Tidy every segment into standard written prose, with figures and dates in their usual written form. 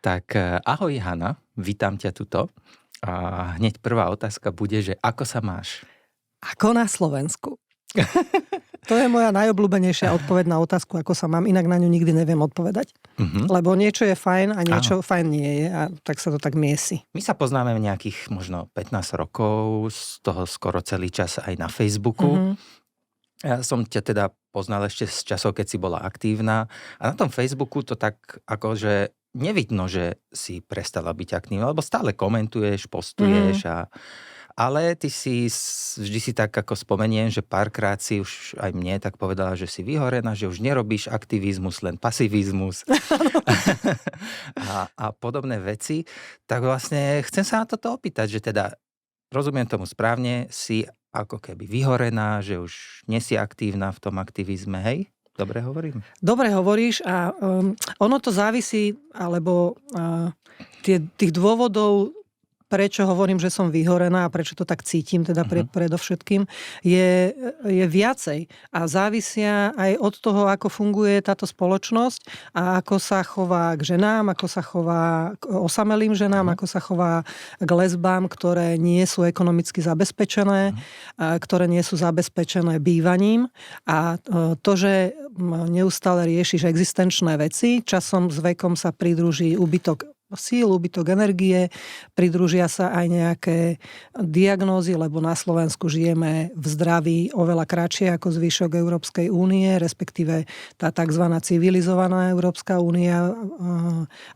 Tak ahoj Hana, vítam ťa tuto. A hneď prvá otázka bude, že ako sa máš? Ako na Slovensku. To je moja najobľúbenejšia odpoveď na otázku, ako sa mám, inak na ňu nikdy neviem odpovedať. Lebo niečo je fajn a niečo fajn nie je a tak sa to tak miesi. My sa poznáme nejakých možno 15 rokov, z toho skoro celý čas aj na Facebooku. Ja som ťa teda poznal ešte z časov, keď si bola aktívna a na tom Facebooku to tak akože nevidno, že si prestala byť aktívna, lebo stále komentuješ, postuješ ale ty vždy si tak ako spomeniem, že párkrát si už aj mne tak povedala, že si vyhorená, že už nerobíš aktivizmus, len pasivizmus a podobné veci. Tak vlastne chcem sa na toto opýtať, že teda rozumiem tomu správne, si ako keby vyhorená, že už nie si aktívna v tom aktivizme, hej? Dobre hovorím? Dobre hovoríš a ono to závisí, alebo tých dôvodov, prečo hovorím, že som vyhorená a prečo to tak cítim, teda predovšetkým, je viacej. A závisia aj od toho, ako funguje táto spoločnosť a ako sa chová k ženám, ako sa chová k osamelým ženám, ako sa chová k lesbám, ktoré nie sú ekonomicky zabezpečené, ktoré nie sú zabezpečené bývaním. A to, že neustále riešiš existenčné veci, časom s vekom sa pridruží úbytok síl, úbytok energie, pridružia sa aj nejaké diagnózy, lebo na Slovensku žijeme v zdraví oveľa kratšie ako zvyšok Európskej únie, respektíve tá tzv. Civilizovaná Európska únia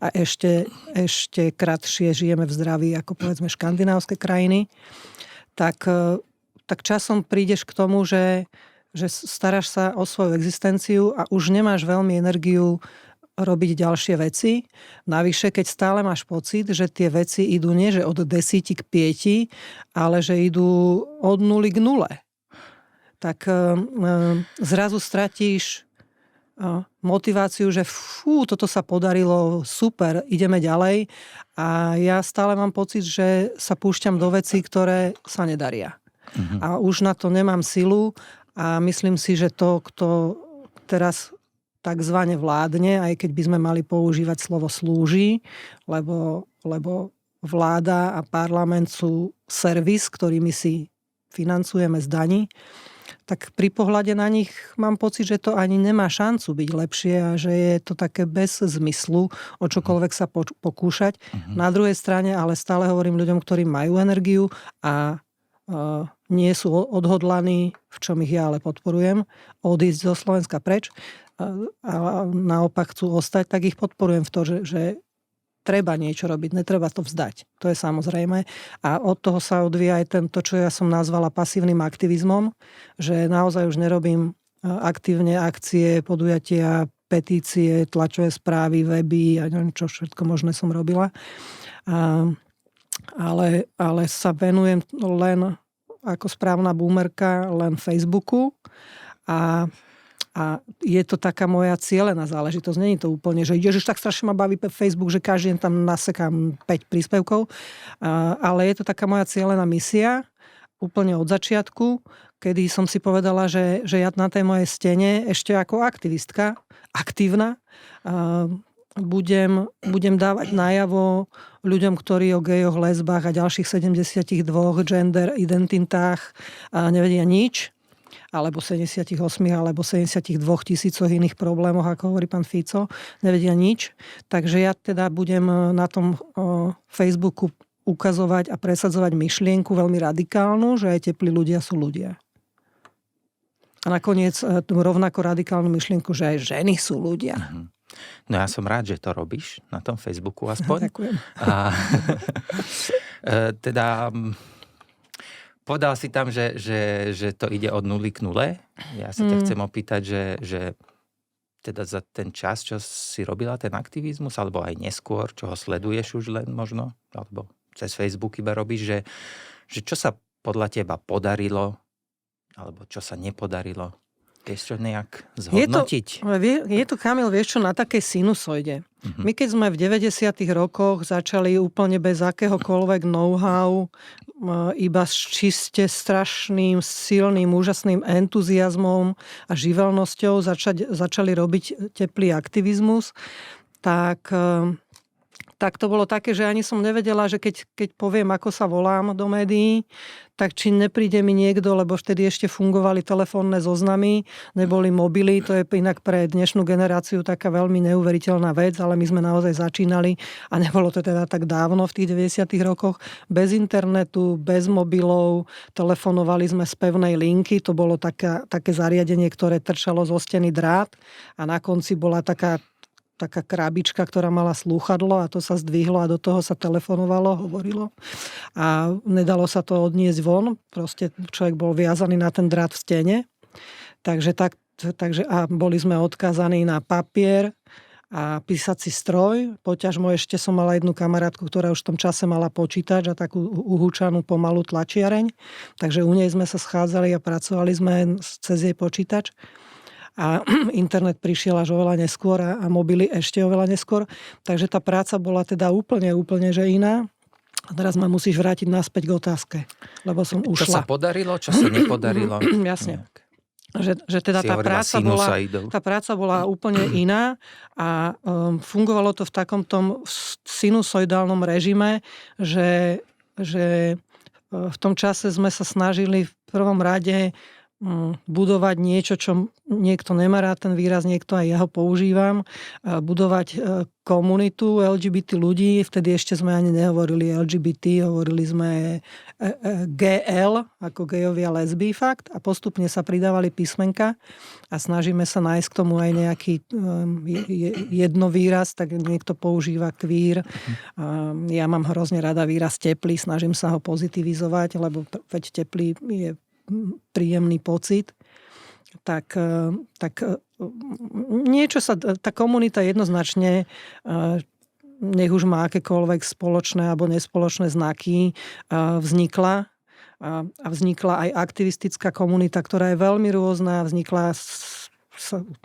a ešte kratšie žijeme v zdraví ako povedzme škandinávske krajiny. Tak časom prídeš k tomu, že staráš sa o svoju existenciu a už nemáš veľmi energiu robiť ďalšie veci. Navyše, keď stále máš pocit, že tie veci idú nie že od 10 k 5, ale že idú od 0 k 0. Tak zrazu stratíš motiváciu, že toto sa podarilo, super, ideme ďalej. A ja stále mám pocit, že sa púšťam do vecí, ktoré sa nedaria. A už na to nemám silu a myslím si, že to, kto teraz takzvané vládne, aj keď by sme mali používať slovo slúži, lebo vláda a parlament sú servis, ktorými si financujeme z daní, tak pri pohľade na nich mám pocit, že to ani nemá šancu byť lepšie a že je to také bez zmyslu o čokoľvek sa pokúšať. Na druhej strane ale stále hovorím ľuďom, ktorí majú energiu a nie sú odhodlaní, v čom ich ja ale podporujem, odísť zo Slovenska preč, a naopak chcú ostať, tak ich podporujem v to, že treba niečo robiť, netreba to vzdať. To je samozrejme. A od toho sa odvíja aj to, čo ja som nazvala pasívnym aktivizmom, že naozaj už nerobím aktívne akcie, podujatia, petície, tlačové správy, weby a neviem, čo všetko možné som robila. Ale sa venujem len ako správna boomerka len Facebooku a je to taká moja cielená záležitosť. Nie je to úplne, že ježiš, tak strašne ma baví Facebook, že každý deň tam nasekám 5 príspevkov. Ale je to taká moja cielená misia, úplne od začiatku, kedy som si povedala, že ja na tej mojej stene ešte ako aktivistka, aktívna, budem dávať najavo ľuďom, ktorí o gejoch, lesbách a ďalších 72 gender identitách nevedia nič, alebo 78, alebo 72 tisícoch iných problémoch, ako hovorí pán Fico, nevedia nič. Takže ja teda budem na tom Facebooku ukazovať a presadzovať myšlienku veľmi radikálnu, že aj teplí ľudia sú ľudia. A nakoniec rovnako radikálnu myšlienku, že aj ženy sú ľudia. No ja som rád, že to robíš na tom Facebooku aspoň. Ďakujem. Teda povedal si tam, že to ide od 0 k 0. Ja sa ťa chcem opýtať, že teda za ten čas, čo si robila ten aktivizmus, alebo aj neskôr, čo ho sleduješ už len možno, alebo cez Facebook iba robíš, že čo sa podľa teba podarilo, alebo čo sa nepodarilo? Vieš čo nejak zhodnotiť? Je to, Kamil, vieš čo, na takej sinusoide. My keď sme v 90. rokoch začali úplne bez akéhokoľvek know-how, iba s čiste strašným, silným, úžasným entuziasmom a živelnosťou začali robiť teplý aktivizmus, tak tak to bolo také, že ani som nevedela, že keď poviem, ako sa volám do médií, tak či nepríde mi niekto, lebo vtedy ešte fungovali telefónne zoznamy, neboli mobily, to je inak pre dnešnú generáciu taká veľmi neuveriteľná vec, ale my sme naozaj začínali a nebolo to teda tak dávno v tých 90. rokoch, bez internetu, bez mobilov, telefonovali sme z pevnej linky, to bolo také zariadenie, ktoré trčalo zo steny drát a na konci bola taká krabička, ktorá mala slúchadlo a to sa zdvihlo a do toho sa telefonovalo, hovorilo. A nedalo sa to odniesť von. Proste človek bol viazaný na ten drát v stene. Takže a boli sme odkázaní na papier a písací stroj. Poťažmo ešte som mala jednu kamarátku, ktorá už v tom čase mala počítač a takú uhúčanú pomalú tlačiareň. Takže u nej sme sa schádzali a pracovali sme cez jej počítač. A internet prišiel až oveľa neskôr a mobily ešte oveľa neskôr. Takže tá práca bola teda úplne, že iná. A teraz ma musíš vrátiť naspäť k otázke, lebo som ušla. Čo sa podarilo, čo sa nepodarilo? Jasne. Že teda tá práca bola úplne iná a fungovalo to v takom tom sinusoidálnom režime, že v tom čase sme sa snažili v prvom rade budovať niečo, čo niekto nemá rád ten výraz, niekto aj ja ho používam, budovať komunitu LGBT ľudí, vtedy ešte sme ani nehovorili LGBT, hovorili sme GL, ako gejovia lesby fakt, a postupne sa pridávali písmenka a snažíme sa nájsť k tomu aj nejaký jedno výraz, tak niekto používa queer. Ja mám hrozne rada výraz teplý, snažím sa ho pozitivizovať, lebo veď teplý je príjemný pocit, tak niečo sa, tá komunita jednoznačne, nech už má akékoľvek spoločné alebo nespoločné znaky, vznikla a vznikla aj aktivistická komunita, ktorá je veľmi rôzna, vznikla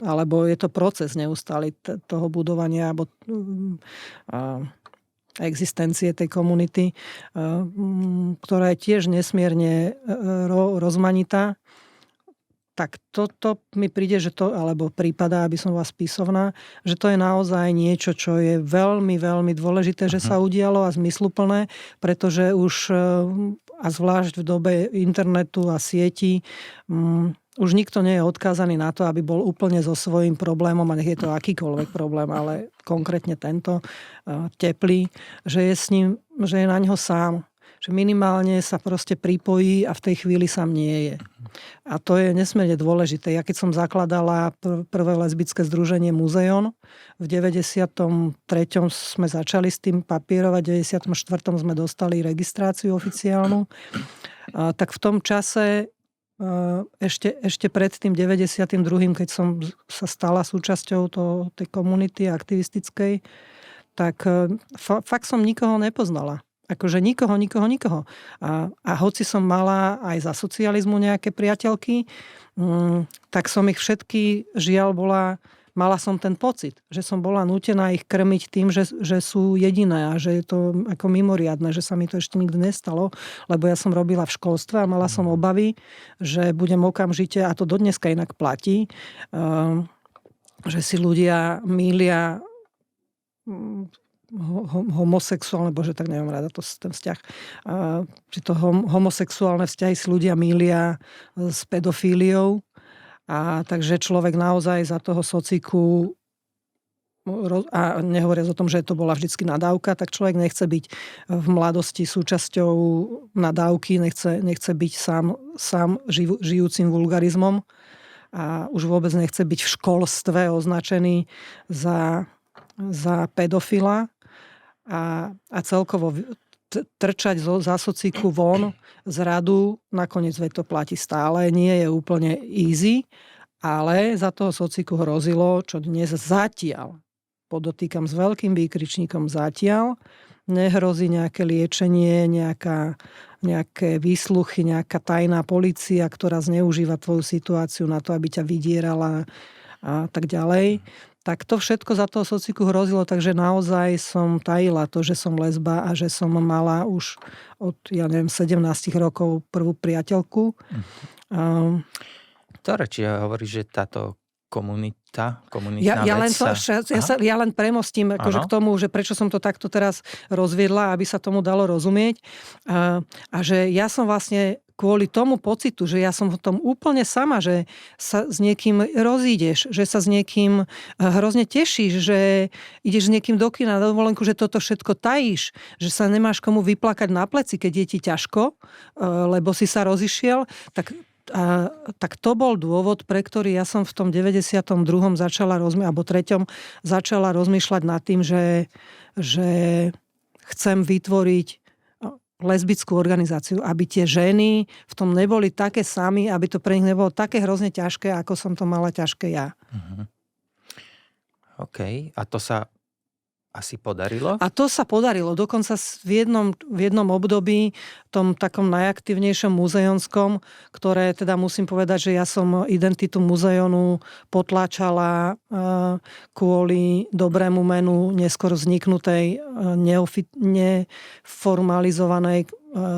alebo je to proces neustály toho budovania alebo existencie tej komunity, ktorá je tiež nesmierne rozmanitá. Tak toto mi príde, že to, alebo prípada, aby som vás písovná, že to je naozaj niečo, čo je veľmi, veľmi dôležité, že sa udialo a zmysluplné, pretože už, a zvlášť v dobe internetu a sietí, už nikto nie je odkázaný na to, aby bol úplne so svojím problémom, a nech je to akýkoľvek problém, ale konkrétne tento teplý, že je s ním, že je na ňo sám. Že minimálne sa proste pripojí a v tej chvíli sám nie je. A to je nesmierne dôležité. Ja keď som zakladala prvé lesbické združenie Muzeon, v 93. sme začali s tým papierovať, v 94. sme dostali registráciu oficiálnu, tak v tom čase ešte pred tým 92., keď som sa stala súčasťou tej komunity aktivistickej, tak fakt som nikoho nepoznala. Akože nikoho. A hoci som mala aj za socializmu nejaké priateľky, tak som ich všetky, žiaľ, mala som ten pocit, že som bola nútená ich krmiť tým, že sú jediné a že je to ako mimoriadne, že sa mi to ešte nikdy nestalo, lebo ja som robila v školstve a mala som obavy, že budem okamžite, a to dodneska inak platí, že si ľudia mýlia homosexuálne, bože, tak neviem rada ten vzťah, že to homosexuálne vzťahy si ľudia mýlia s pedofíliou. A takže človek naozaj za toho sociku, a nehovoriac o tom, že to bola vždycky nadávka, tak človek nechce byť v mladosti súčasťou nadávky, nechce byť sám žijúcim vulgarizmom a už vôbec nechce byť v školstve označený za pedofila a celkovo trčať za sociku von z radu, nakoniec to platí stále, nie je úplne easy, ale za toho sociku hrozilo, čo dnes zatiaľ, podotýkam s veľkým výkričníkom zatiaľ, nehrozí nejaké liečenie, nejaké výsluchy, nejaká tajná polícia, ktorá zneužíva tvoju situáciu na to, aby ťa vydierala a tak ďalej. Tak to všetko za toho sociku hrozilo, takže naozaj som tajila to, že som lesba a že som mala už od, 17 rokov prvú priateľku. Ktoré, či hovorí, že táto komunitná vec. Ja len premostím akože k tomu, že prečo som to takto teraz rozviedla, aby sa tomu dalo rozumieť. A že ja som vlastne kvôli tomu pocitu, že ja som v tom úplne sama, že sa s niekým rozídeš, že sa s niekým hrozne tešíš, že ideš s niekým do kina na dovolenku, že toto všetko tajíš, že sa nemáš komu vyplakať na pleci, keď je ti ťažko, lebo si sa rozišiel, tak to bol dôvod, pre ktorý ja som v tom 92. začala alebo 3. začala rozmýšľať nad tým, že chcem vytvoriť lesbickú organizáciu, aby tie ženy v tom neboli také sami, aby to pre nich nebolo také hrozne ťažké, ako som to mala ťažké ja. OK. A to sa asi podarilo? A to sa podarilo. Dokonca v jednom období, tom takom najaktívnejšom muzeonskom, ktoré teda musím povedať, že ja som identitu muzeónu potláčala kvôli dobrému menu neskôr vzniknutej neformalizovanej,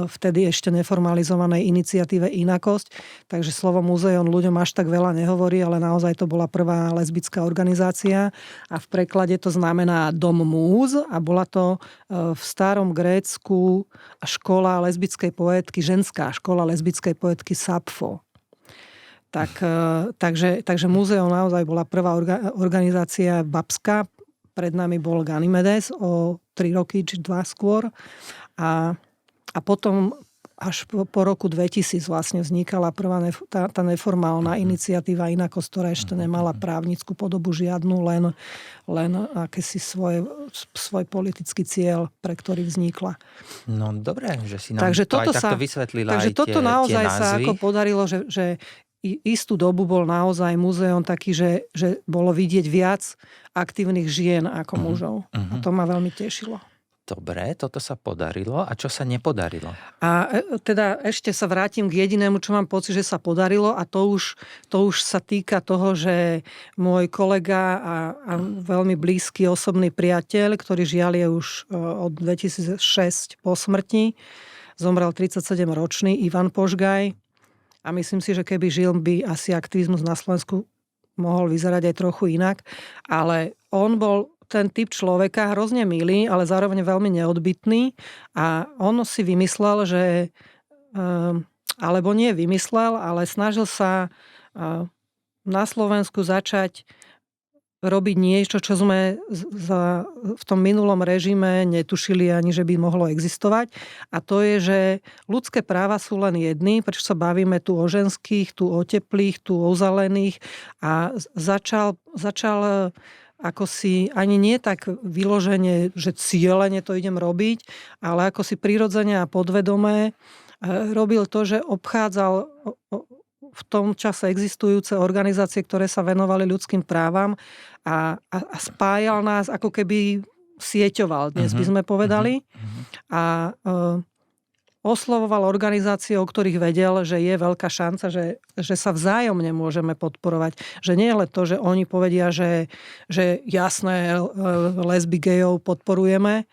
vtedy ešte neformalizovanej iniciatíve Inakosť. Takže slovo muzeón ľuďom až tak veľa nehovorí, ale naozaj to bola prvá lesbická organizácia a v preklade to znamená Dom múz a bola to v starom Grécku škola lesbickej poétky, ženská škola lesbickej poétky Sappho. Takže múzeum naozaj bola prvá organizácia babská. Pred nami bol Ganymedes o 3 roky či 2 skôr. A potom až po roku 2000 vlastne vznikala prvá tá neformálna iniciatíva Inakosť, ktorá ešte nemala právnickú podobu žiadnu, len akési svoj politický cieľ, pre ktorý vznikla. No dobré, že si nám to aj takto vysvetlila. Takže toto naozaj tie názvy. sa ako podarilo, že istú dobu bol naozaj múzeum taký, že bolo vidieť viac aktívnych žien ako mužov. A to ma veľmi tešilo. Dobre, toto sa podarilo. A čo sa nepodarilo? A teda ešte sa vrátim k jedinému, čo mám pocit, že sa podarilo a to už sa týka toho, že môj kolega a veľmi blízky osobný priateľ, ktorý žiaľ je už od 2006 po smrti, zomrel 37-ročný Ivan Požgaj a myslím si, že keby žil, by asi aktivizmus na Slovensku mohol vyzerať aj trochu inak, ale on bol ten typ človeka hrozne milý, ale zároveň veľmi neodbytný a on si vymyslel, že alebo nie vymyslel, ale snažil sa na Slovensku začať robiť niečo, čo sme v tom minulom režime netušili ani, že by mohlo existovať. A to je, že ľudské práva sú len jedny, prečo sa bavíme tu o ženských, tu o teplých, tu o zelených a začal ako si ani nie tak vyloženie, že cieľene to idem robiť, ale ako si prirodzene a podvedomé robil to, že obchádzal v tom čase existujúce organizácie, ktoré sa venovali ľudským právam a spájal nás, ako keby sieťoval, dnes by sme povedali. A oslovoval organizácie, o ktorých vedel, že je veľká šanca, že sa vzájomne môžeme podporovať. Že nie je len to, že oni povedia, že jasné, lesby, gejov podporujeme,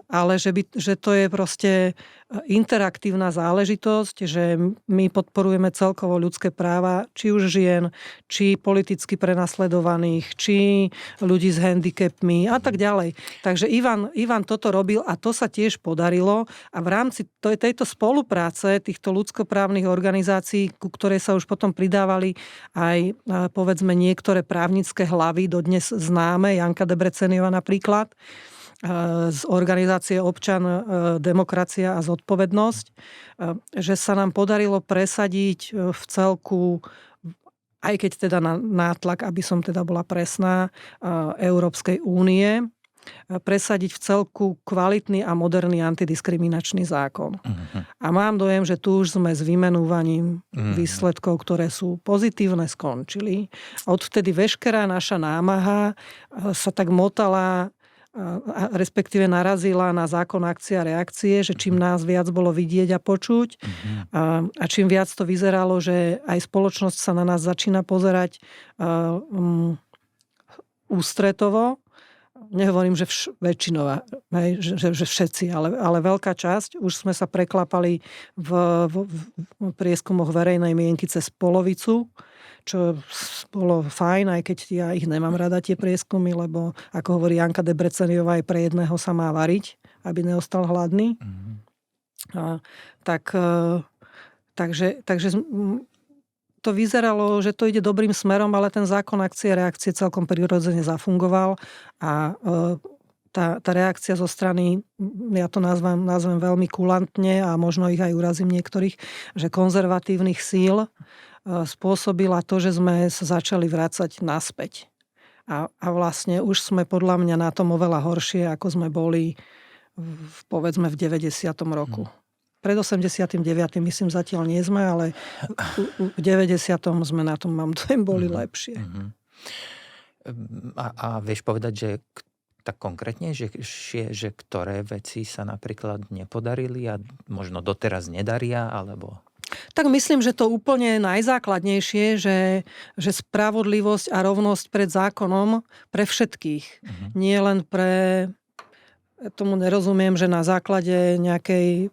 ale že to je proste interaktívna záležitosť, že my podporujeme celkovo ľudské práva, či už žien, či politicky prenasledovaných, či ľudí s handicapmi a tak ďalej. Takže Ivan toto robil a to sa tiež podarilo a v rámci tejto spolupráce týchto ľudskoprávnych organizácií, ku ktorej sa už potom pridávali aj povedzme niektoré právnické hlavy, dodnes známe, Janka Debreceniova napríklad, z organizácie Občan, demokracia a zodpovednosť, že sa nám podarilo presadiť v celku, aj keď teda na nátlak, aby som teda bola presná, Európskej únie, presadiť v celku kvalitný a moderný antidiskriminačný zákon. A mám dojem, že tu už sme s vymenúvaním výsledkov, ktoré sú pozitívne, skončili. Odvtedy veškerá naša námaha sa tak motala, respektíve narazila na zákon akcie a reakcie, že čím nás viac bolo vidieť a počuť a čím viac to vyzeralo, že aj spoločnosť sa na nás začína pozerať ústretovo. Nehovorím, že väčšinová, že všetci, ale veľká časť. Už sme sa preklapali v prieskumoch verejnej mienky cez polovicu. bolo fajn, aj keď ja ich nemám rada tie prieskumy, lebo ako hovorí Janka Debreceniová, aj pre jedného sa má variť, aby neostal hladný. Takže to vyzeralo, že to ide dobrým smerom, ale ten zákon akcie a reakcie celkom prirodzene zafungoval a tá reakcia zo strany, ja to nazvem veľmi kulantne a možno ich aj urazím niektorých, že konzervatívnych síl spôsobila to, že sme sa začali vracať naspäť. A vlastne už sme podľa mňa na tom oveľa horšie, ako sme boli povedzme v 90. roku. Pred 89. myslím zatiaľ nie sme, ale v 90. sme na tom, mám dojem, boli lepšie. A vieš povedať, že tak konkrétne, že ktoré veci sa napríklad nepodarili a možno doteraz nedaria, alebo... Tak myslím, že to úplne najzákladnejšie, že spravodlivosť a rovnosť pred zákonom pre všetkých. Nie len pre... Tomu nerozumiem, že na základe nejakej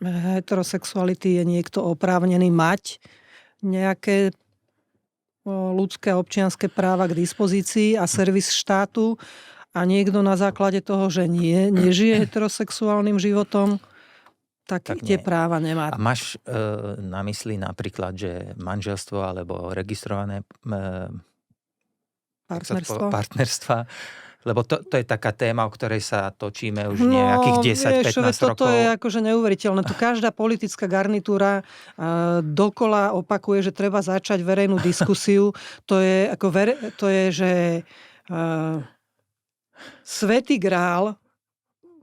heterosexuality je niekto oprávnený mať nejaké ľudské občianske práva k dispozícii a servis štátu a niekto na základe toho, že nežije heterosexuálnym životom, tak tie práva nemá. A máš na mysli napríklad, že manželstvo alebo registrované partnerstva. Lebo to je taká téma, o ktorej sa točíme už nejakých 10-15 rokov. Toto je akože neuveriteľné. Tu každá politická garnitúra dokola opakuje, že treba začať verejnú diskusiu. To je, že svätý grál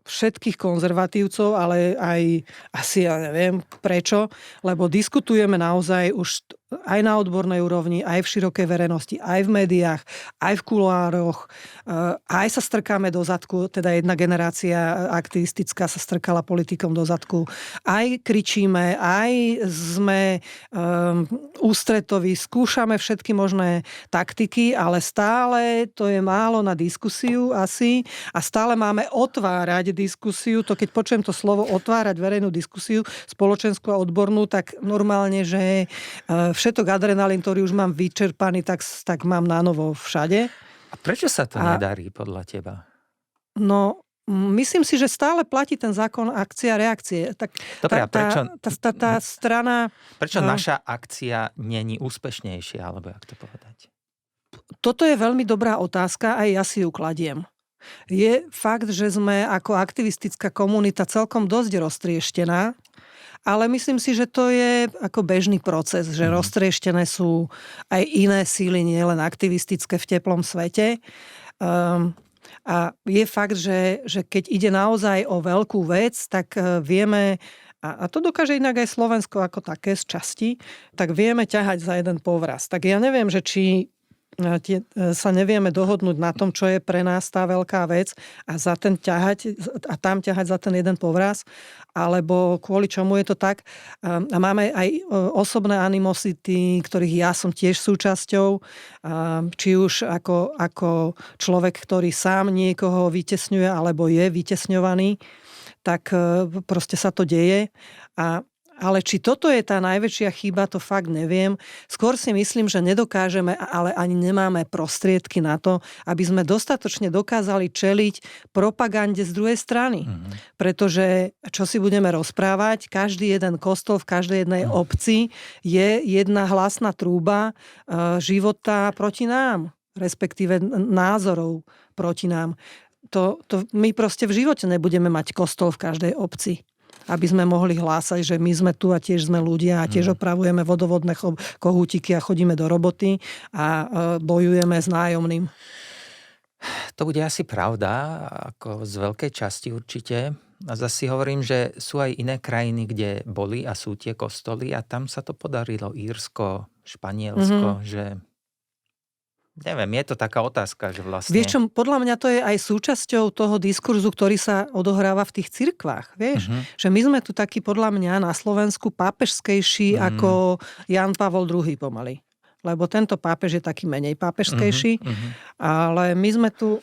všetkých konzervatívcov, ale aj asi ja neviem prečo, lebo diskutujeme naozaj už aj na odbornej úrovni, aj v širokej verejnosti, aj v médiách, aj v kuloároch, aj sa strkáme do zadku, teda jedna generácia aktivistická sa strkala politikom do zadku, aj kričíme, aj sme ústretoví, skúšame všetky možné taktiky, ale stále to je málo na diskusiu asi a stále máme otvárať diskusiu, to keď počujem to slovo otvárať verejnú diskusiu, spoločenskú a odbornú, tak normálne, že všetok adrenalín, ktorý už mám vyčerpaný, tak mám na novo všade. A prečo sa to nedarí podľa teba? No, myslím si, že stále platí ten zákon akcie a reakcie. Tak dobre, a prečo... Tá strana... Prečo naša akcia není úspešnejšia, alebo jak to povedať? Toto je veľmi dobrá otázka, aj ja si ju kladiem. Je fakt, že sme ako aktivistická komunita celkom dosť roztrieštená, ale myslím si, že to je ako bežný proces, že roztrieštené sú aj iné síly, nie len aktivistické v teplom svete. A je fakt, že keď ide naozaj o veľkú vec, tak vieme, a to dokáže inak aj Slovensko ako také z časti, tak vieme ťahať za jeden povraz. Tak ja neviem, že či sa nevieme dohodnúť na tom, čo je pre nás tá veľká vec a za ten ťahať a tam ťahať za ten jeden povraz, alebo kvôli čomu je to tak. A máme aj osobné animosity, ktorých ja som tiež súčasťou, či už ako človek, ktorý sám niekoho vytesňuje alebo je vytesňovaný, tak proste sa to deje. Ale či toto je tá najväčšia chyba, to fakt neviem. Skôr si myslím, že nedokážeme, ale ani nemáme prostriedky na to, aby sme dostatočne dokázali čeliť propagande z druhej strany. Pretože, čo si budeme rozprávať, každý jeden kostol v každej jednej obci je jedna hlasná trúba života proti nám, respektíve názorov proti nám. My proste v živote nebudeme mať kostol v každej obci, aby sme mohli hlásať, že my sme tu a tiež sme ľudia a tiež opravujeme vodovodné kohútiky a chodíme do roboty a bojujeme s nájomným. To bude asi pravda, ako z veľkej časti určite. A zase si hovorím, že sú aj iné krajiny, kde boli a sú tie kostoly a tam sa to podarilo. Írsko, Španielsko, že... Neviem, je to taká otázka, že vlastne... Vieš čo, podľa mňa to je aj súčasťou toho diskurzu, ktorý sa odohráva v tých cirkvách. Vieš, že my sme tu takí podľa mňa na Slovensku pápežskejší ako Ján Pavol II pomaly. Lebo tento pápež je taký menej pápežskejší. Ale my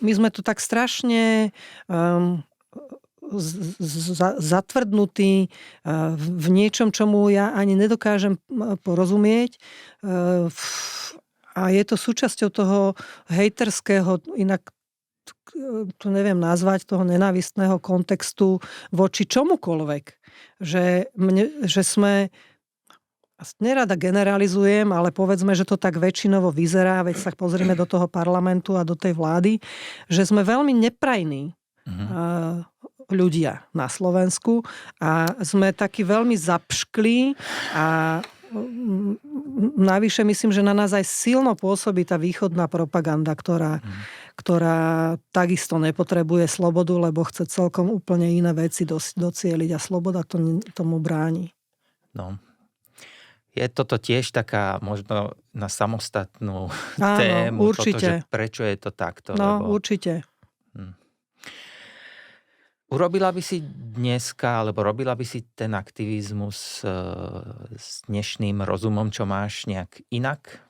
sme tu tak strašne zatvrdnutý v niečom, čomu ja ani nedokážem porozumieť. A je to súčasťou toho hejterského, inak to neviem nazvať, toho nenávistného kontextu voči čomukoľvek. Že sme, nerada generalizujem, ale povedzme, že to tak väčšinovo vyzerá, veď sa pozrime do toho parlamentu a do tej vlády, že sme veľmi neprajní ľudia na Slovensku a sme takí veľmi zapšklí a navyše myslím, že na nás aj silno pôsobí tá východná propaganda, ktorá takisto nepotrebuje slobodu, lebo chce celkom úplne iné veci docieliť a sloboda tomu bráni. No. Je toto tiež taká možno na samostatnú tému? Áno, určite. Toto, že prečo je to takto? No, určite. Urobila by si dneska, alebo robila by si ten aktivizmus s dnešným rozumom, čo máš, nejak inak?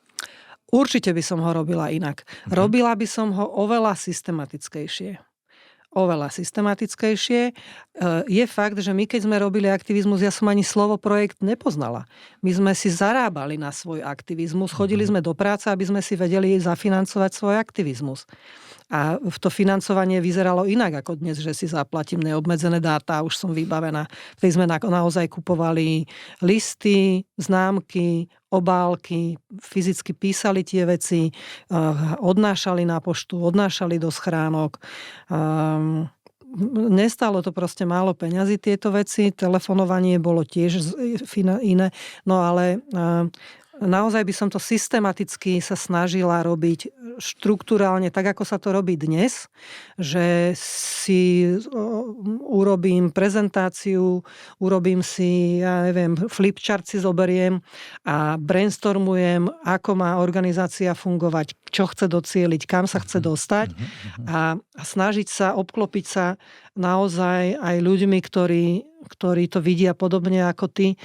Určite by som ho robila inak. Robila by som ho oveľa systematickejšie. Je fakt, že my keď sme robili aktivizmus, ja som ani slovo projekt nepoznala. My sme si zarábali na svoj aktivizmus, chodili sme do práce, aby sme si vedeli zafinancovať svoj aktivizmus. A to financovanie vyzeralo inak ako dnes, že si zaplatím neobmedzené dáta a už som vybavená. Vtedy sme naozaj kupovali listy, známky, obálky, fyzicky písali tie veci, odnášali na poštu, odnášali do schránok. Nestalo to proste málo peňazí tieto veci, telefonovanie bolo tiež iné, no ale naozaj by som to systematicky sa snažila robiť štruktúrálne, tak ako sa to robí dnes, že si urobím prezentáciu, urobím si, ja neviem, flipchart si zoberiem a brainstormujem, ako má organizácia fungovať, čo chce docieliť, kam sa chce dostať a snažiť sa, obklopiť sa naozaj aj ľuďmi, ktorí to vidia podobne ako ty,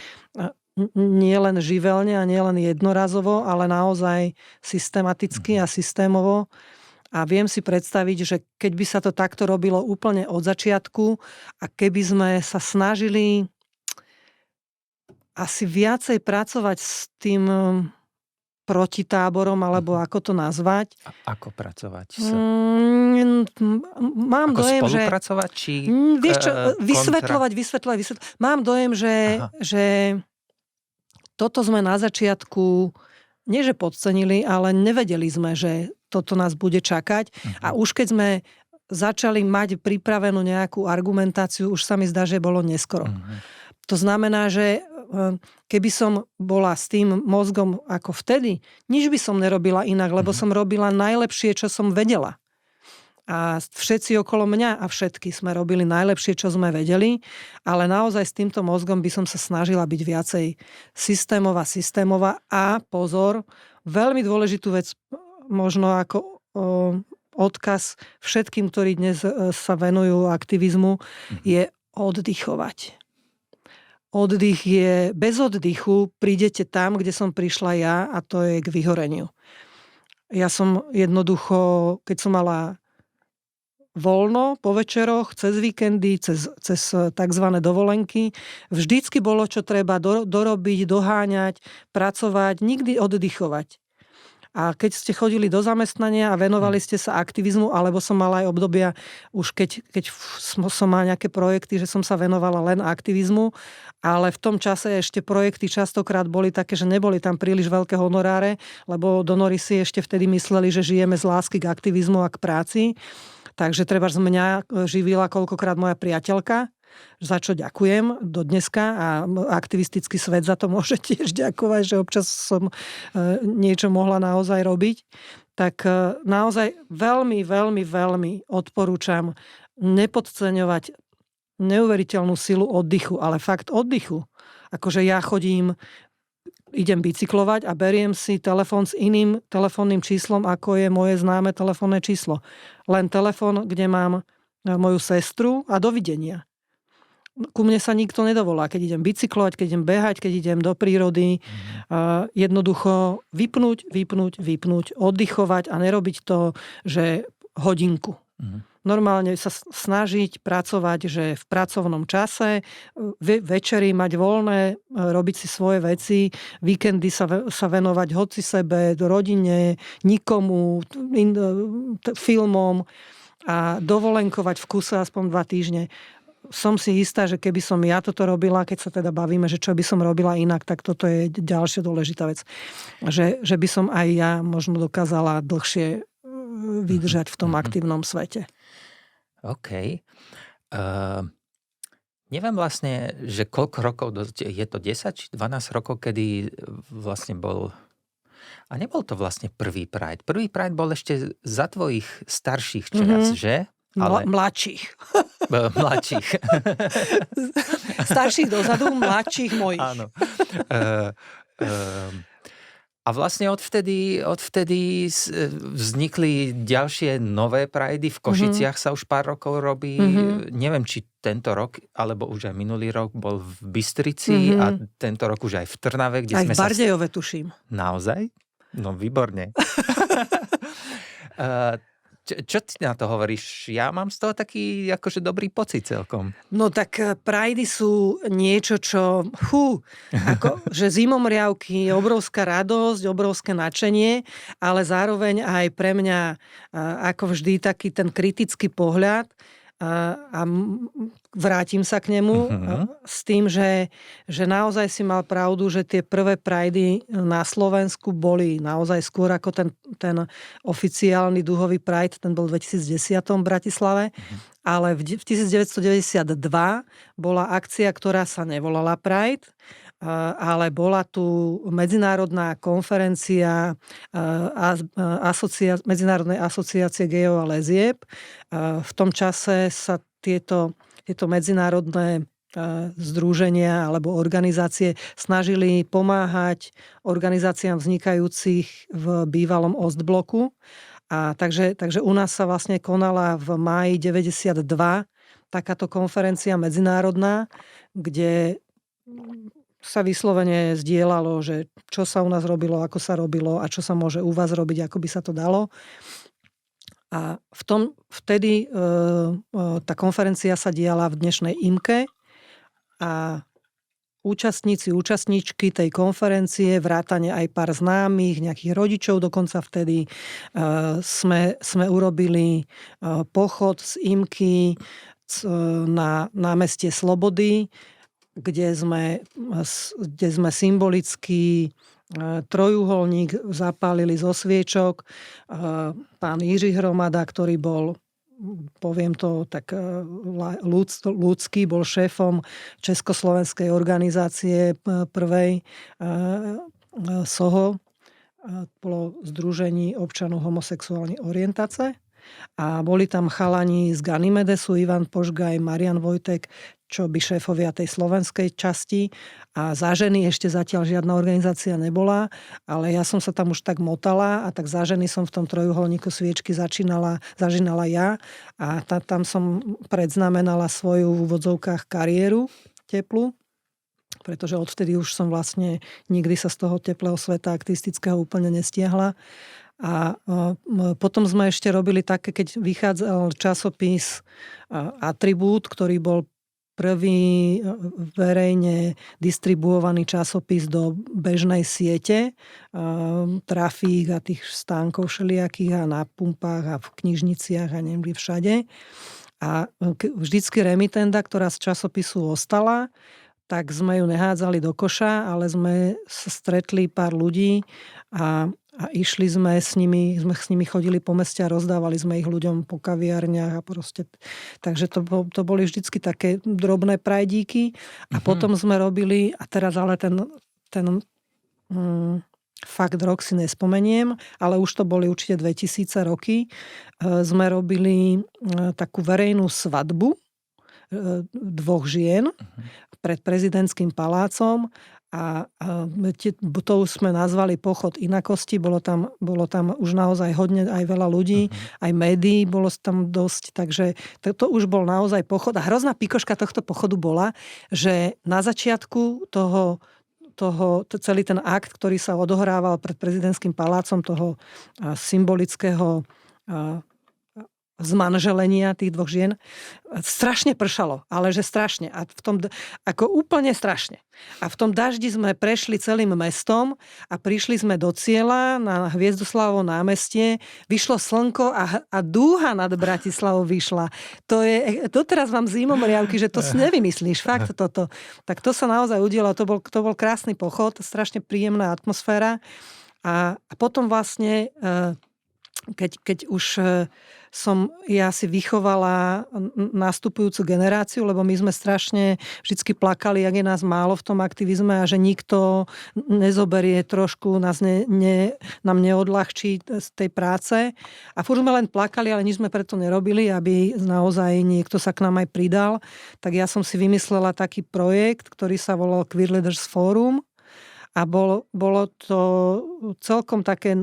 nie len živelne a nie len jednorazovo, ale naozaj systematicky a systémovo. A viem si predstaviť, že keď by sa to takto robilo úplne od začiatku a keby sme sa snažili asi viacej pracovať s tým protitáborom, alebo ako to nazvať. A ako pracovať? Mám ako dojem, že... spolupracovať? Či vysvetľovať. Mám dojem, že toto sme na začiatku, nie že podcenili, ale nevedeli sme, že toto nás bude čakať. A už keď sme začali mať pripravenú nejakú argumentáciu, už sa mi zdá, že bolo neskoro. To znamená, že keby som bola s tým mozgom ako vtedy, nič by som nerobila inak, lebo som robila najlepšie, čo som vedela. A všetci okolo mňa a všetky sme robili najlepšie, čo sme vedeli, ale naozaj s týmto mozgom by som sa snažila byť viacej systémová a pozor, veľmi dôležitú vec, možno ako odkaz všetkým, ktorí dnes sa venujú aktivizmu, je oddychovať. Oddych je, bez oddychu prídete tam, kde som prišla ja, a to je k vyhoreniu. Ja som jednoducho, keď som mala voľno po večeroch, cez víkendy, cez tzv. Dovolenky. Vždycky bolo, čo treba dorobiť, doháňať, pracovať, nikdy oddychovať. A keď ste chodili do zamestnania a venovali ste sa aktivizmu, alebo som mala aj obdobia, už keď som mala nejaké projekty, že som sa venovala len aktivizmu, ale v tom čase ešte projekty častokrát boli také, že neboli tam príliš veľké honoráre, lebo donory si ešte vtedy mysleli, že žijeme z lásky k aktivizmu a k práci. Takže treba z mňa živila koľkokrát moja priateľka, za čo ďakujem do dneska a aktivistický svet za to môže tiež ďakovať, že občas som niečo mohla naozaj robiť. Tak naozaj veľmi, veľmi, veľmi odporúčam nepodceňovať neuveriteľnú silu oddychu, ale fakt oddychu. Akože ja idem bicyklovať a beriem si telefón s iným telefónnym číslom, ako je moje známe telefónne číslo. Len telefón, kde mám moju sestru a dovidenia. Ku mne sa nikto nedovolá, keď idem bicyklovať, keď idem behať, keď idem do prírody. Jednoducho vypnúť, oddychovať a nerobiť to, že hodinku. normálne sa snažiť pracovať, že v pracovnom čase, večeri mať voľné, robiť si svoje veci, víkendy sa venovať hoci sebe, rodine, nikomu, filmom a dovolenkovať v kuse aspoň 2 týždne. Som si istá, že keby som ja toto robila, keď sa teda bavíme, že čo by som robila inak, tak toto je ďalšia dôležitá vec. Že by som aj ja možno dokázala dlhšie vydržať v tom aktívnom svete. OK. Neviem vlastne, že koľko rokov, je to 10 či 12 rokov, kedy vlastne bol... A nebol to vlastne prvý Pride. Prvý Pride bol ešte za tvojich starších čias, že? Ale... Mladších. Mladších. Starších dozadu, mladších mojich. Áno. A vlastne odvtedy vznikli ďalšie nové Pridey. V Košiciach sa už pár rokov robí. Neviem, či tento rok, alebo už aj minulý rok bol v Bystrici a tento rok už aj v Trnave. Kde aj sme v Bardejove tuším. Naozaj? No, výborne. Čo ty na to hovoríš? Ja mám z toho taký akože dobrý pocit celkom. No tak Pridey sú niečo, čo že zimomriavky, obrovská radosť, obrovské nadšenie, ale zároveň aj pre mňa ako vždy taký ten kritický pohľad a vrátim sa k nemu s tým, že naozaj si mal pravdu, že tie prvé Pridey na Slovensku boli naozaj skôr ako ten oficiálny duhový Pride, ten bol v 2010 v Bratislave, ale v 1992 bola akcia, ktorá sa nevolala Pride, ale bola tu medzinárodná konferencia Medzinárodnej asociácie gejov a lezieb. V tom čase sa tieto medzinárodné združenia alebo organizácie snažili pomáhať organizáciám vznikajúcich v bývalom Ostbloku. A takže u nás sa vlastne konala v máji 92 takáto konferencia medzinárodná, kde sa vyslovene zdieľalo, že čo sa u nás robilo, ako sa robilo a čo sa môže u vás robiť, ako by sa to dalo. A vtedy tá konferencia sa diala v dnešnej IMKE a účastníčky tej konferencie, vrátane aj pár známych, nejakých rodičov dokonca vtedy, sme urobili pochod z IMKY na námestie Slobody, kde sme symbolicky trojuholník zapálili zo sviečok. Pán Jiří Hromada, ktorý bol, poviem to tak ľudský, bol šéfom Československej organizácie prvej SOHO, bolo Združení občanov homosexuálnej orientace. A boli tam chalani z Ganymedesu, Ivan Požgaj, Marian Vojtek, čo by šéfovia tej slovenskej časti. A za ženy ešte zatiaľ žiadna organizácia nebola, ale ja som sa tam už tak motala a tak za ženy som v tom trojuholníku sviečky zažínala ja a tam som predznamenala svoju v úvodzovkách kariéru teplú, pretože odvtedy už som vlastne nikdy sa z toho teplého sveta aktivistického úplne nestiahla. A potom sme ešte robili také, keď vychádzal časopis Atribút, ktorý bol prvý verejne distribuovaný časopis do bežnej siete, trafík a tých stánkov všelijakých a na pumpách a v knižniciach a neviem všade. A vždycky remitenda, ktorá z časopisu ostala, tak sme ju nehádzali do koša, ale sme stretli pár ľudí a išli sme s nimi chodili po meste a rozdávali sme ich ľuďom po kaviarniach a proste. Takže to boli vždycky také drobné prajdíky. A potom sme robili, a teraz ale ten fakt rok si nespomeniem, ale už to boli určite 2000 roky, sme robili takú verejnú svadbu 2 žien pred prezidentským palácom a to už sme nazvali pochod inakosti. Bolo tam už naozaj hodne aj veľa ľudí, aj médií bolo tam dosť, takže to už bol naozaj pochod. A hrozná pikoška tohto pochodu bola, že na začiatku celý ten akt, ktorý sa odohrával pred prezidentským palácom, toho symbolického zmanželenia tých dvoch žien. Strašne pršalo, ale že strašne. A v tom, ako úplne strašne. A v tom daždi sme prešli celým mestom a prišli sme do cieľa na Hviezdoslavovo námestie. Vyšlo slnko a dúha nad Bratislavou vyšla. To je, doteraz mám zimomriavky, že to si nevymyslíš, fakt toto. Tak to sa naozaj udialo, to bol krásny pochod, strašne príjemná atmosféra. A potom vlastne, keď už som ja si vychovala nastupujúcu generáciu, lebo my sme strašne vždycky plakali, jak je nás málo v tom aktivizme a že nikto nezoberie trošku, nám neodľahčí z tej práce. A furt sme len plakali, ale nič sme preto nerobili, aby naozaj niekto sa k nám aj pridal. Tak ja som si vymyslela taký projekt, ktorý sa volal Queer Leaders Forum. A bolo to celkom také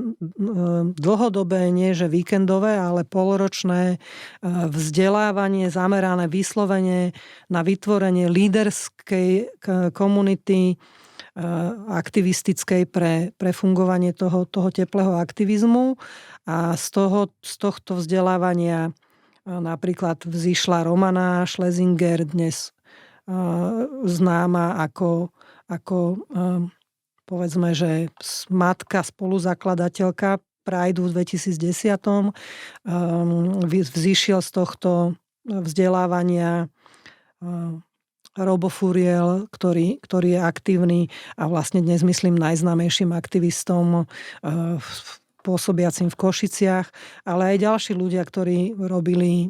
dlhodobé, nie že víkendové, ale poloročné vzdelávanie zamerané vyslovene na vytvorenie líderskej komunity aktivistickej pre fungovanie toho teplého aktivizmu. A z tohto vzdelávania napríklad vzýšla Romana Schlesinger, dnes známa ako povedzme, že matka, spoluzakladateľka Prideu v 2010. Vzýšiel z tohto vzdelávania Robo Furiel, ktorý je aktívny a vlastne dnes myslím najznámejším aktivistom pôsobiacim v Košiciach, ale aj ďalší ľudia, ktorí robili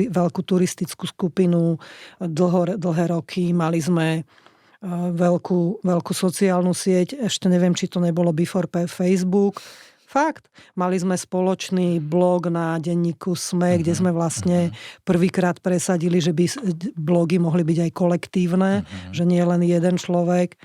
veľkú turistickú skupinu dlhé roky. Mali sme veľkú sociálnu sieť, ešte neviem, či to nebolo before Facebook. Fakt. Mali sme spoločný blog na denníku SME, kde sme vlastne prvýkrát presadili, že by blogy mohli byť aj kolektívne, že nie len jeden človek.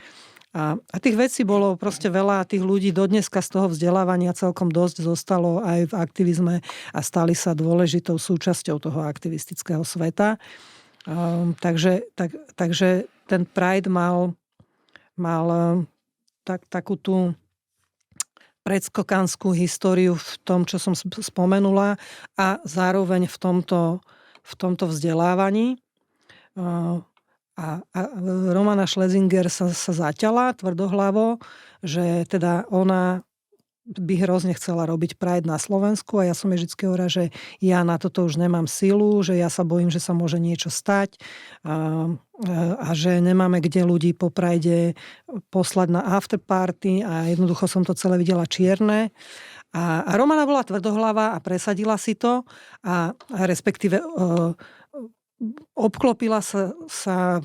A tých vecí bolo proste veľa a tých ľudí dodneska z toho vzdelávania celkom dosť zostalo aj v aktivizme a stali sa dôležitou súčasťou toho aktivistického sveta. Takže ten Pride mal takú tú predskokanskú históriu v tom, čo som spomenula a zároveň v tomto vzdelávaní. A Romana Schlesinger sa zaťala tvrdohlavo, že teda ona by hrozne chcela robiť Pride na Slovensku a ja som jej vždy hovorila, že ja na toto už nemám silu, že ja sa bojím, že sa môže niečo stať a že nemáme kde ľudí po Pride poslať na afterparty a jednoducho som to celé videla čierne. A Romana bola tvrdohlava a presadila si to a respektíve obklopila sa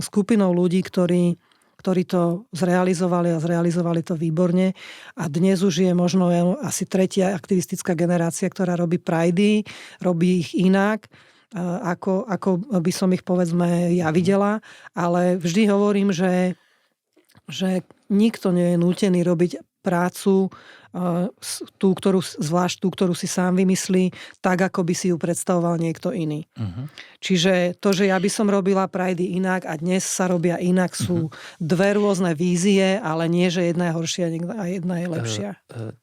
skupinou ľudí, ktorí to zrealizovali a zrealizovali to výborne. A dnes už je možno asi tretia aktivistická generácia, ktorá robí Pridey, robí ich inak, ako by som ich povedzme ja videla. Ale vždy hovorím, že nikto nie je nútený robiť prácu, zvlášť tú, ktorú si sám vymyslí, tak, ako by si ju predstavoval niekto iný. Čiže to, že ja by som robila Pridey inak a dnes sa robia inak, sú dve rôzne vízie, ale nie, že jedna je horšia a jedna je lepšia.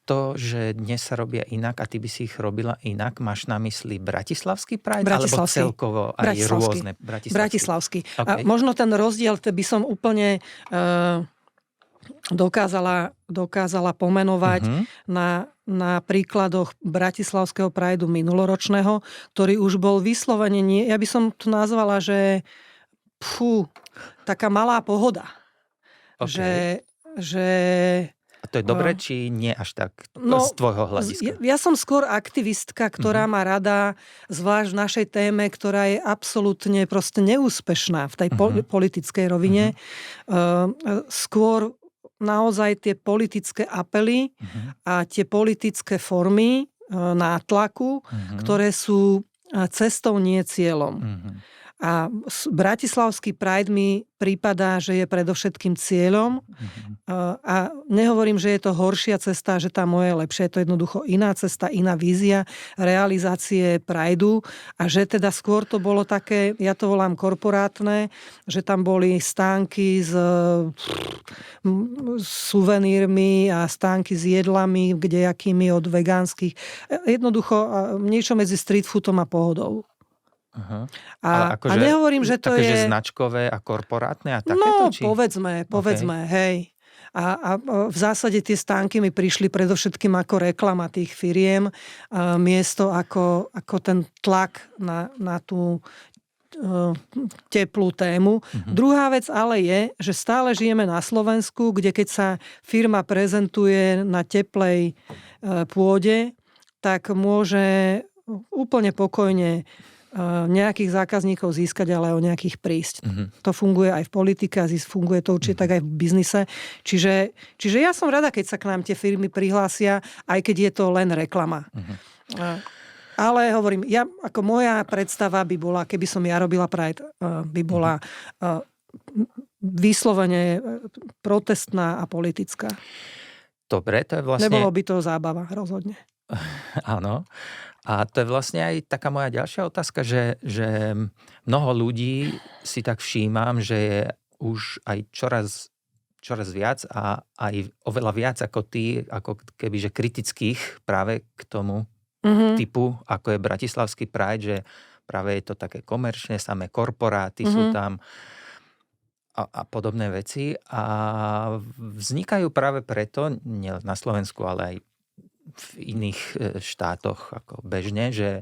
To, že dnes sa robia inak a ty by si ich robila inak, máš na mysli bratislavský Pride? Alebo celkovo aj rôzne? Bratislavský. Okay. A možno ten rozdiel by som úplne dokázala pomenovať na príkladoch bratislavského Prideu minuloročného, ktorý už bol vyslovene, ja by som to nazvala, že taká malá pohoda. Okay. Že a to je dobré, či nie až tak z tvojho hľadiska? Ja som skôr aktivistka, ktorá má rada, zvlášť v našej téme, ktorá je absolútne proste neúspešná v tej politickej rovine. Skôr naozaj tie politické apely a tie politické formy nátlaku, ktoré sú cestou, nie cieľom. A bratislavský Pride mi prípada, že je predovšetkým cieľom. A nehovorím, že je to horšia cesta, že tá moja je lepšia. Je to jednoducho iná cesta, iná vízia realizácie Prideu. A že teda skôr to bolo také, ja to volám korporátne, že tam boli stánky s suvenírmi a stánky s jedlami, kdejakými od vegánskych. Jednoducho niečo medzi street foodom a pohodou. Aha. A nehovorím, že to je... Že značkové a korporátne a takéto? No, či... povedzme, okay. Hej. A v zásade tie stánky mi prišli predovšetkým ako reklama tých firiem, miesto ako ten tlak na tú teplú tému. Druhá vec ale je, že stále žijeme na Slovensku, kde keď sa firma prezentuje na teplej pôde, tak môže úplne pokojne nejakých zákazníkov získať, ale o nejakých prísť. To funguje aj v politike a funguje to určite tak aj v biznise. Čiže ja som rada, keď sa k nám tie firmy prihlásia, aj keď je to len reklama. Ale hovorím, ako moja predstava by bola, keby som ja robila Pride, by bola vyslovene protestná a politická. Dobre, to je vlastne... Nebolo by to zábava, rozhodne. Áno. A to je vlastne aj taká moja ďalšia otázka, že mnoho ľudí si tak všímam, že je už aj čoraz viac a aj oveľa viac ako ty, ako kebyže kritických práve k tomu typu, ako je bratislavský Pride, že práve je to také komerčné, samé korporáty sú tam a podobné veci. A vznikajú práve preto, nie na Slovensku, ale aj v iných štátoch ako bežne, že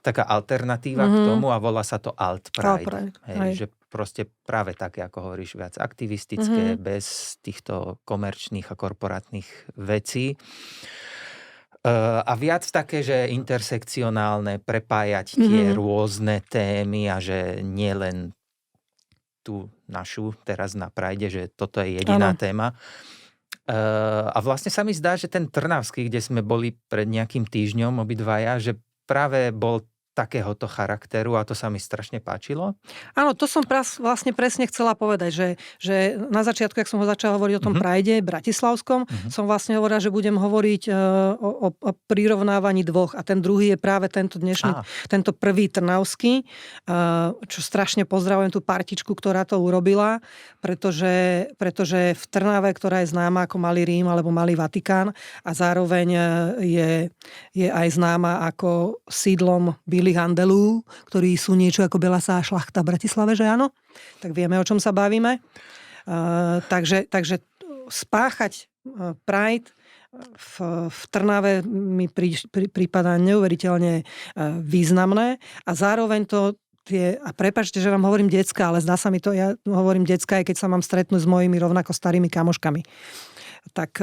taká alternatíva k tomu a volá sa to Alt Pride. Hej, že proste práve také, ako hovoríš, viac aktivistické, bez týchto komerčných a korporátnych vecí. A viac také, že intersekcionálne, prepájať tie rôzne témy a že nie len tú našu teraz na Pride, že toto je jediná téma. A vlastne sa mi zdá, že ten trnavský, kde sme boli pred nejakým týždňom obidvaja, že práve bol takéhoto charakteru a to sa mi strašne páčilo. Áno, to som vlastne presne chcela povedať, že na začiatku, jak som ho začala hovoriť o tom Pride bratislavskom, som vlastne hovorila, že budem hovoriť o prirovnávaní dvoch a ten druhý je práve tento dnešný, tento prvý trnavský, čo strašne pozdravujem tú partičku, ktorá to urobila, pretože v Trnave, ktorá je známa ako Malý Rím alebo Malý Vatikán a zároveň je aj známa ako sídlom Bilých Andelů, ktorí sú niečo ako Belasá šlachta v Bratislave, že áno? Tak vieme, o čom sa bavíme. Takže spáchať Pride v Trnave mi prípada neuveriteľne významné a zároveň to a prepáčte, že vám hovorím decka, ale zdá sa mi to, ja hovorím decka, aj keď sa mám stretnúť s mojimi rovnako starými kamoškami. Tak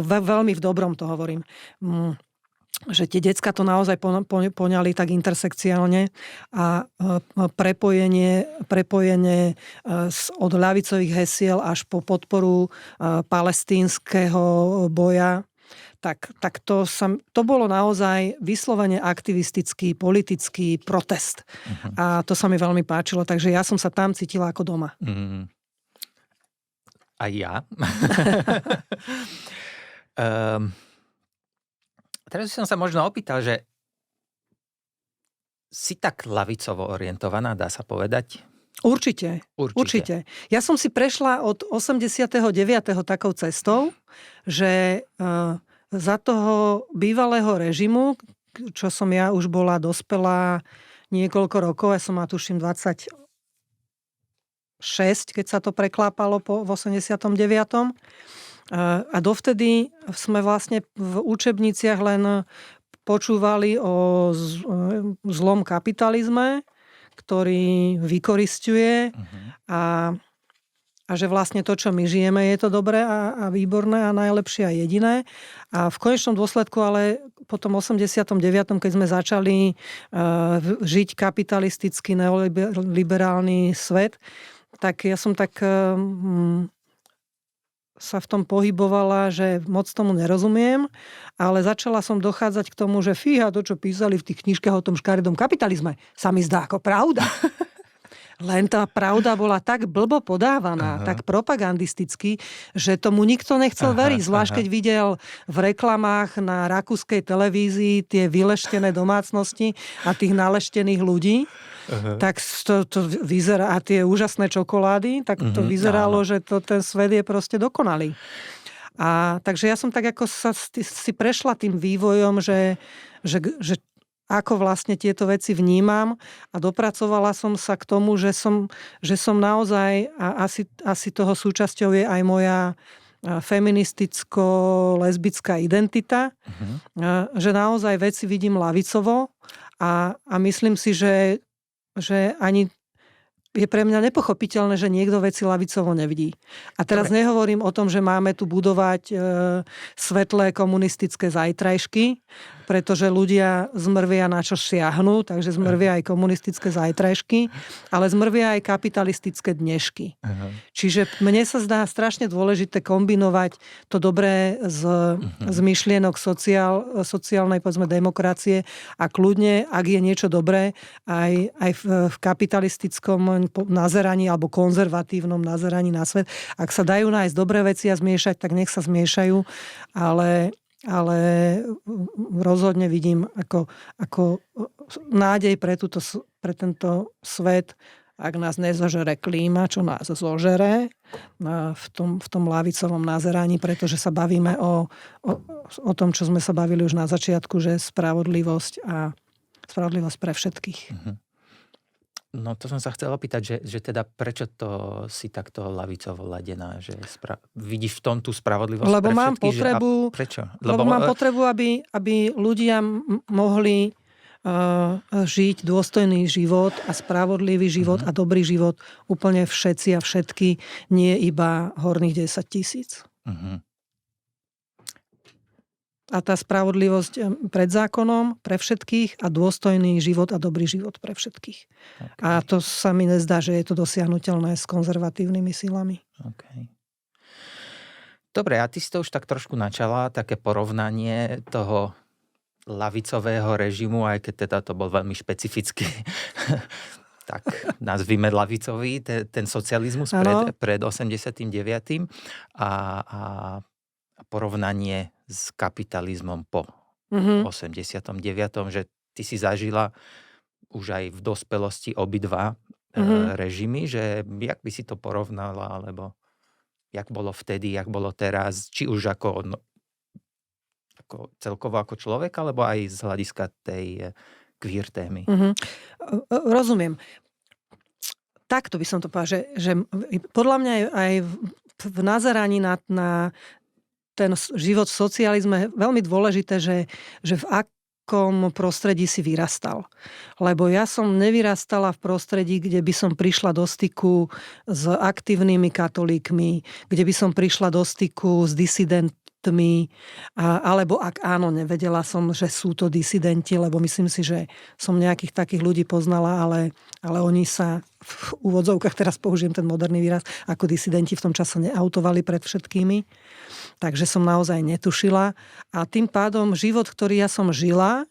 veľmi v dobrom to hovorím. Že tie decka to naozaj poňali tak intersekciálne a prepojenie od ľavicových hesiel až po podporu palestínskeho boja, tak to bolo naozaj vyslovene aktivistický, politický protest. A to sa mi veľmi páčilo, takže ja som sa tam cítila ako doma. A ja? Teraz som sa možno opýtal, že si tak ľavicovo orientovaná, dá sa povedať? Určite. Ja som si prešla od 89. takou cestou, že za toho bývalého režimu, čo som ja už bola dospelá niekoľko rokov, ja som má tuším 26, keď sa to preklápalo v 89. A dovtedy sme vlastne v učebniciach len počúvali o zlom kapitalizme, ktorý vykorisťuje a že vlastne to, čo my žijeme, je to dobré a výborné a najlepšie a jediné. A v konečnom dôsledku ale po tom 89., keď sme začali žiť kapitalistický neoliberálny svet, tak ja som tak sa v tom pohybovala, že moc tomu nerozumiem, ale začala som dochádzať k tomu, že fíha, to, čo písali v tých knižkách o tom škaredom kapitalizme, sa mi zdá ako pravda. Len tá pravda bola tak blbo podávaná, tak propagandisticky, že tomu nikto nechcel veriť. Zvlášť keď videl v reklamách na rakúskej televízii tie vyleštené domácnosti a tých naleštených ľudí. Tak to vyzerá, a tie úžasné čokolády, tak to vyzeralo, že ten svet je proste dokonalý. A takže ja som tak ako si prešla tým vývojom, že ako vlastne tieto veci vnímam a dopracovala som sa k tomu, že som naozaj, a asi toho súčasťou je aj moja feministicko-lesbická identita, že naozaj veci vidím ľavicovo a myslím si, že ani je pre mňa nepochopiteľné, že niekto veci ľavicovo nevidí. A teraz nehovorím o tom, že máme tu budovať svetlé komunistické zajtrajšky, pretože ľudia zmrvia na čo siahnu, takže zmrvia aj komunistické zajtrajšky, ale zmrvia aj kapitalistické dnešky. Čiže mne sa zdá strašne dôležité kombinovať to dobré z myšlienok sociálnej, povedzme, demokracie a kľudne, ak je niečo dobré, aj v kapitalistickom nazeraní alebo konzervatívnom nazeraní na svet. Ak sa dajú nájsť dobré veci a zmiešať, tak nech sa zmiešajú, ale rozhodne vidím ako nádej pre tento svet, ak nás nezožere klíma, čo nás zožere v tom ľavicovom nazeraní, pretože sa bavíme o tom, čo sme sa bavili už na začiatku, že spravodlivosť pre všetkých. No to som sa chcel opýtať, že teda prečo to si takto ľavicovo ladená, že vidíš v tom tú spravodlivosť lebo pre mám všetkých? potrebu, prečo? Lebo mám potrebu, aby ľudia mohli žiť dôstojný život a spravodlivý život a dobrý život úplne všetci a všetky, nie iba horných 10 000. A tá spravodlivosť pred zákonom pre všetkých a dôstojný život a dobrý život pre všetkých. Okay. A to sa mi nezdá, že je to dosiahnuteľné s konzervatívnymi silami. Okay. Dobre, a ty si to už tak trošku načala, také porovnanie toho ľavicového režimu, aj keď teda to bol veľmi špecifický, tak nazvime ľavicový, ten socializmus pred 89. A porovnanie s kapitalizmom po 89. Že ty si zažila už aj v dospelosti obidva režimy, že jak by si to porovnala, alebo jak bolo vtedy, jak bolo teraz, či už ako celkovo ako človek, alebo aj z hľadiska tej queer témy. Rozumiem. Takto by som to povedal, že podľa mňa aj v nazeraní na ten život v socializme je veľmi dôležité, že v akom prostredí si vyrastal. Lebo ja som nevyrastala v prostredí, kde by som prišla do styku s aktívnymi katolíkmi, kde by som prišla do styku s disidentmi, alebo ak áno, nevedela som, že sú to disidenti, lebo myslím si, že som nejakých takých ľudí poznala, ale oni sa v úvodzovkách, teraz použijem ten moderný výraz, ako disidenti v tom čase neautovali pred všetkými. Takže som naozaj netušila. A tým pádom život, ktorý ja som žila,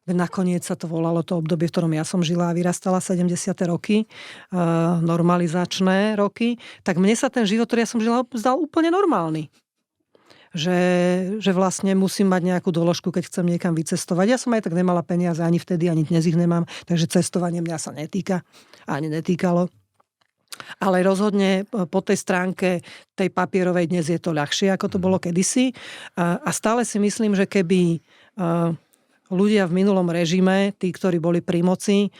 nakoniec sa to volalo to obdobie, v ktorom ja som žila a vyrastala 70. roky, normalizačné roky, tak mne sa ten život, ktorý ja som žila, zdal úplne normálny. Že vlastne musím mať nejakú doložku, keď chcem niekam vycestovať. Ja som aj tak nemala peniaze ani vtedy, ani dnes ich nemám, takže cestovanie mňa sa netýka, ani netýkalo. Ale rozhodne po tej stránke tej papierovej dnes je to ľahšie, ako to bolo kedysi. A stále si myslím, že keby ľudia v minulom režime, tí, ktorí boli pri moci,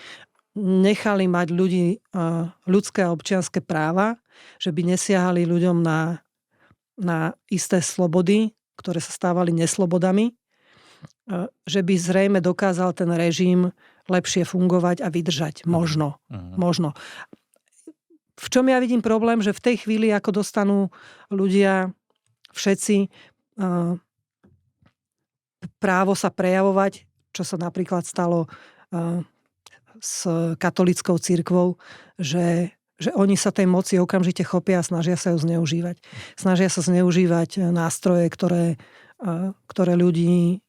nechali mať ľudské a občianske práva, že by nesiahali ľuďom na isté slobody, ktoré sa stávali neslobodami, že by zrejme dokázal ten režim lepšie fungovať a vydržať. Možno. V čom ja vidím problém, že v tej chvíli, ako dostanú ľudia všetci právo sa prejavovať, čo sa napríklad stalo s katolíckou cirkvou, že oni sa tej moci okamžite chopia a snažia sa ju zneužívať. Snažia sa zneužívať nástroje, ktoré ľudí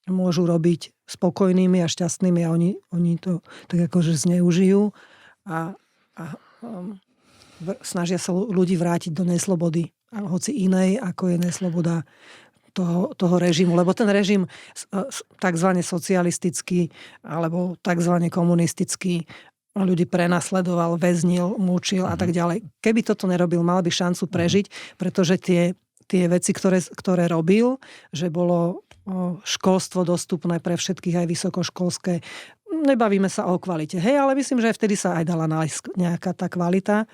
môžu robiť spokojnými a šťastnými a oni to tak akože zneužijú a snažia sa ľudí vrátiť do neslobody, hoci inej, ako je nesloboda toho režimu. Lebo ten režim takzvané socialistický alebo takzvané komunistický ľudí prenasledoval, väznil, mučil a tak ďalej. Keby toto nerobil, mal by šancu prežiť, pretože tie veci, ktoré robil, že bolo školstvo dostupné pre všetkých, aj vysokoškolské. Nebavíme sa o kvalite. Hej, ale myslím, že aj vtedy sa aj dala nájsť nejaká tá kvalita,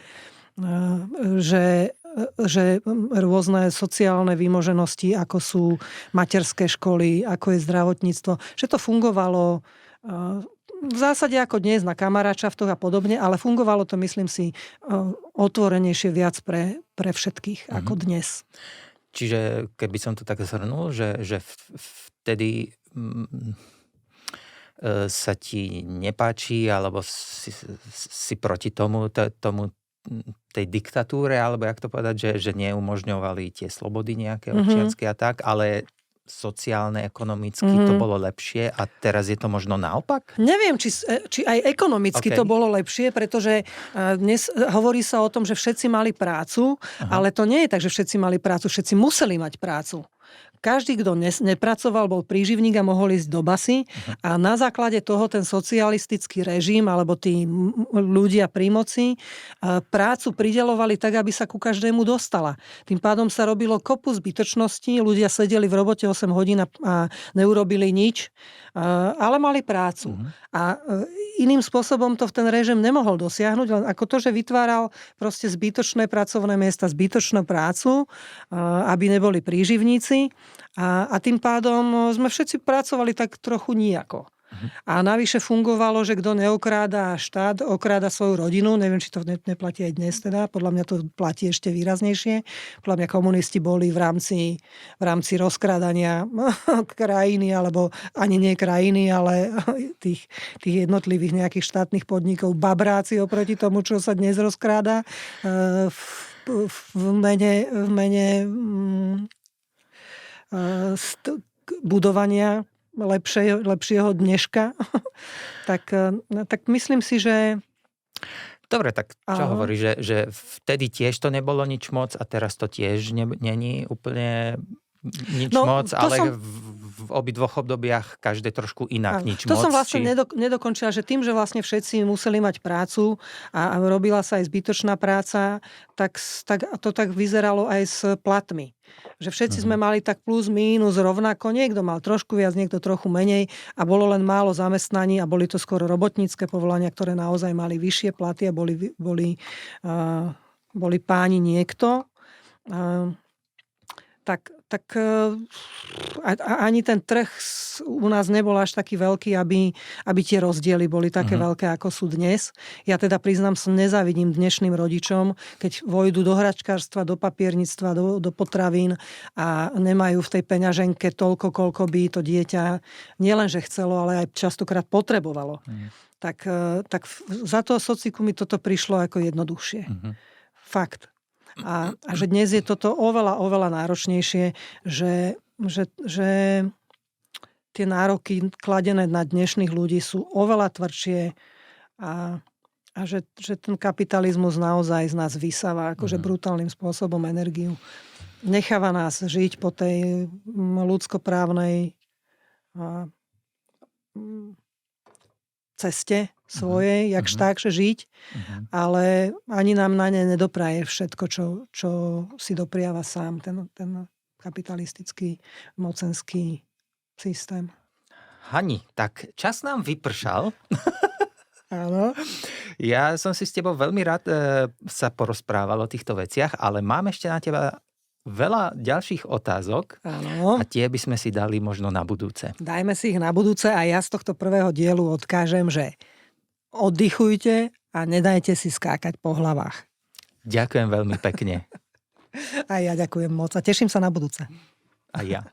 že rôzne sociálne výmoženosti, ako sú materské školy, ako je zdravotníctvo, že to fungovalo v zásade ako dnes na kamaráčaftoch a podobne, ale fungovalo to, myslím si, otvorenejšie viac pre všetkých ako dnes. Čiže keby som to tak zhrnul, že vtedy sa ti nepáči, alebo si proti tomu tej diktatúre, alebo jak to povedať, že neumožňovali tie slobody nejaké občianske a tak, ale sociálne, ekonomicky to bolo lepšie a teraz je to možno naopak? Neviem, či aj ekonomicky to bolo lepšie, pretože dnes hovorí sa o tom, že všetci mali prácu, ale to nie je tak, že všetci mali prácu, všetci museli mať prácu. Každý, kto nepracoval, bol príživník a mohol ísť do basy a na základe toho ten socialistický režim alebo tí ľudia pri moci prácu prideľovali tak, aby sa ku každému dostala. Tým pádom sa robilo kopu zbytočností, ľudia sedeli v robote 8 hodín a neurobili nič, ale mali prácu. A iným spôsobom to ten režim nemohol dosiahnuť, len ako to, že vytváral proste zbytočné pracovné miesta, zbytočnú prácu, aby neboli príživníci. A tým pádom sme všetci pracovali tak trochu nijako. A navyše fungovalo, že kto neokráda štát, okráda svoju rodinu. Neviem, či to neplatí aj dnes teda. Podľa mňa to platí ešte výraznejšie. Podľa mňa komunisti boli v rámci rozkrádania krajiny, alebo ani nie krajiny, ale tých jednotlivých nejakých štátnych podnikov babráci oproti tomu, čo sa dnes rozkráda v mene budovania lepšieho dneška. tak myslím si, že... Dobre, tak čo hovorí, že vtedy tiež to nebolo nič moc a teraz to tiež není úplne nič moc, ale v obidvoch obdobiach každé trošku inak nič moc. To som vlastne nedokončila, že tým, že vlastne všetci museli mať prácu a robila sa aj zbytočná práca, tak to tak vyzeralo aj s platmi. Že všetci sme mali tak plus, mínus rovnako. Niekto mal trošku viac, niekto trochu menej a bolo len málo zamestnaní a boli to skôr robotnícke povolania, ktoré naozaj mali vyššie platy a boli páni niekto. Tak ani ten trh u nás nebol až taký veľký, aby tie rozdiely boli také veľké, ako sú dnes. Ja teda priznám, nezávidím dnešným rodičom, keď vojdu do hračkárstva, do papierníctva, do potravín a nemajú v tej peňaženke toľko, koľko by to dieťa nielenže chcelo, ale aj častokrát potrebovalo. Tak za to sociku mi toto prišlo ako jednoduchšie. Fakt. A že dnes je toto oveľa, oveľa náročnejšie, že tie nároky kladené na dnešných ľudí sú oveľa tvrdšie a že ten kapitalizmus naozaj z nás vysáva akože brutálnym spôsobom energiu. Necháva nás žiť po tej ľudskoprávnej ceste svojej, jakž takže žiť, ale ani nám na ne nedopraje všetko, čo si dopriava sám ten kapitalistický mocenský systém. Hani, tak čas nám vypršal. Áno. Ja som si s tebou veľmi rád sa porozprával o týchto veciach, ale mám ešte na teba veľa ďalších otázok. Áno. A tie by sme si dali možno na budúce. Dajme si ich na budúce a ja z tohto prvého dielu odkážem, že oddychujte a nedajte si skákať po hlavách. Ďakujem veľmi pekne. A ja ďakujem moc a teším sa na budúce. A ja.